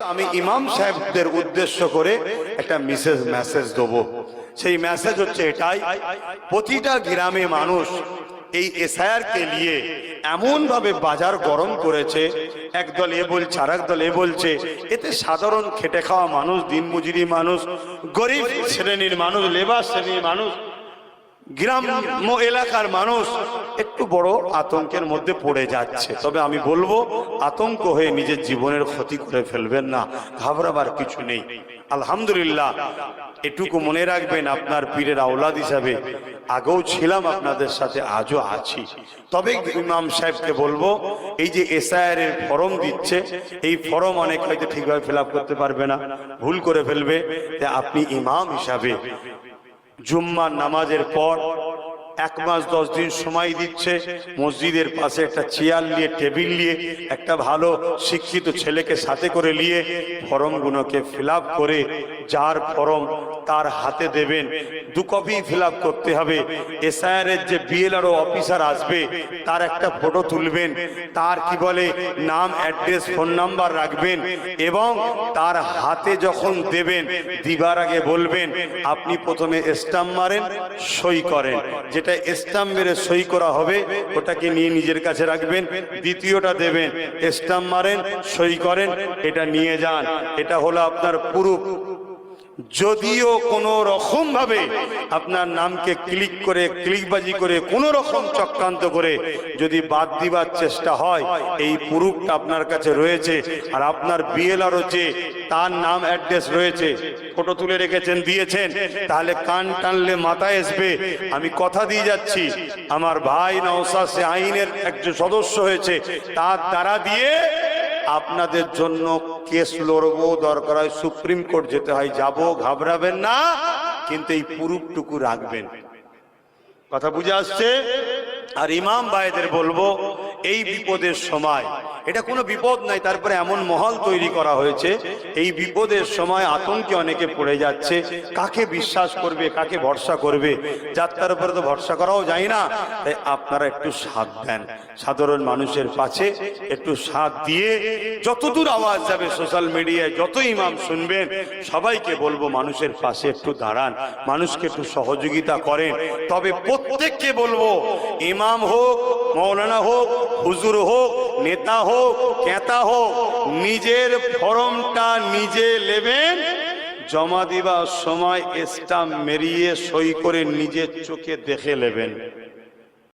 আমি ইমাম সাহেবদের উদ্দেশ্য করে একটা মেসেজ দেব। সেই মেসেজ হচ্ছে এটাই, প্রতিটা গ্রামে মানুষ এই এসআইআর কে নিয়ে এমন ভাবে বাজার গরম করেছে, একদল এ বলছে আর একদল এ বলছে, এতে সাধারণ খেটে খাওয়া মানুষ, দিনমজুরি মানুষ, গরিব শ্রেণীর মানুষ, লেবার শ্রেণীর মানুষ, গ্রাম্য এলাকার মানুষ একটু বড় আতঙ্কের মধ্যে পড়ে যাচ্ছে। তবে আমি বলবো, আতঙ্ক হয়ে নিজের জীবনের ক্ষতি করে ফেলবেন না, ঘাবড়াবার কিছু নেই। আলহামদুলিল্লাহ, এটুকু মনে রাখবেন, আপনার পীরের আওলাদ হিসাবে আগেও ছিলাম আপনাদের সাথে, আজও আছি। তবে ইমাম সাহেবকে বলবো, এই যে এসআইআর এর ফর্ম দিচ্ছে, এই ফর্ম অনেক হয়তো ঠিকভাবে ফিল আপ করতে পারবে না, ভুল করে ফেলবে। আপনি ইমাম হিসাবে জুম্মার নামাজের পর 1 মাস 10 দিন সময় দিচ্ছে, মসজিদের পাশে একটা চেয়ার নিয়ে, টেবিল নিয়ে, একটা ভালো শিক্ষিত ছেলেকে সাথে করে নিয়ে ফর্মগুলোকে ফিল আপ করে, যার ফর্ম তার হাতে দেবেন, 2 কপি ফিল আপ করতে হবে। এসআইআর এর যে বিএলআরও অফিসার আসবে, তার একটা ফটো তুলবেন, তার কি বলে নাম, অ্যাড্রেস, ফোন নাম্বার রাখবেন, এবং তার হাতে যখন দেবেন, দিবার আগে বলবেন আপনি প্রথমে স্টাম্প মারেন, সই করেন। যেটা স্টাম্প মেরে সই করা হবে ওটাকে নিয়ে নিজের কাছে রাখবেন, দ্বিতীয়টা দেবেন, স্টাম্প মারেন, সই করেন, এটা নিয়ে যান। এটা হলো আপনার প্রুফ। যদিও কোনো রকম ভাবে আপনার নামকে ক্লিক করে, ক্লিকবাজি করে, কোনো রকম চক্রান্ত করে যদি বাদ দিবার চেষ্টা হয়, এই প্রুফটা আপনার কাছে রয়েছে। আর আপনার বিএলআরও যে তার নাম, অ্যাড্রেস রয়েছে, ফটো তুলে রেখেছেন, দিয়েছেন, তাহলে কান টানলে মাথায় আসবে। আমি কথা দিয়ে যাচ্ছি, আমার ভাই নওশাদ সে আইনের একজন সদস্য হয়েছে, তার দ্বারা দিয়ে আপনাদের জন্য কেস লড়বো, দরকার হয় সুপ্রিম কোর্ট যেতে হয়, যাবো, ঘাবড়াবেন না, কিন্তু এই প্রুফটুকু রাখবেন। কথা বুঝে আসছে? আর ইমাম ভাইদের বলবো, এই বিপদের সময়, এটা কোনো বিপদ নাই, তারপরে এমন মহল তৈরি করা হয়েছে, এই বিপদের সময় আতঙ্কে অনেকে পড়ে যাচ্ছে, কাকে বিশ্বাস করবে, কাকে ভরসা করবে, যার তার উপরে তো ভরসা করাও যায় না। তাই আপনারা একটু সাথ দেন, সাধারণ মানুষের পাশে একটু সাথ দিয়ে, যতদূর আওয়াজ যাবে সোশ্যাল মিডিয়ায়, যত ইমাম শুনবেন, সবাইকে বলবো মানুষের পাশে একটু দাঁড়ান, মানুষকে একটু সহযোগিতা করেন। তবে প্রত্যেককে বলবো, ইমাম হোক, মৌলানা হোক, হুজুর হোক, নেতা হোক, কেতা হোক, নিজের ফর্মটা নিজে নেবেন, জমা দিবার সময় স্টাম্প মেরিয়ে সই করে নিজের চোখে দেখে নেবেন।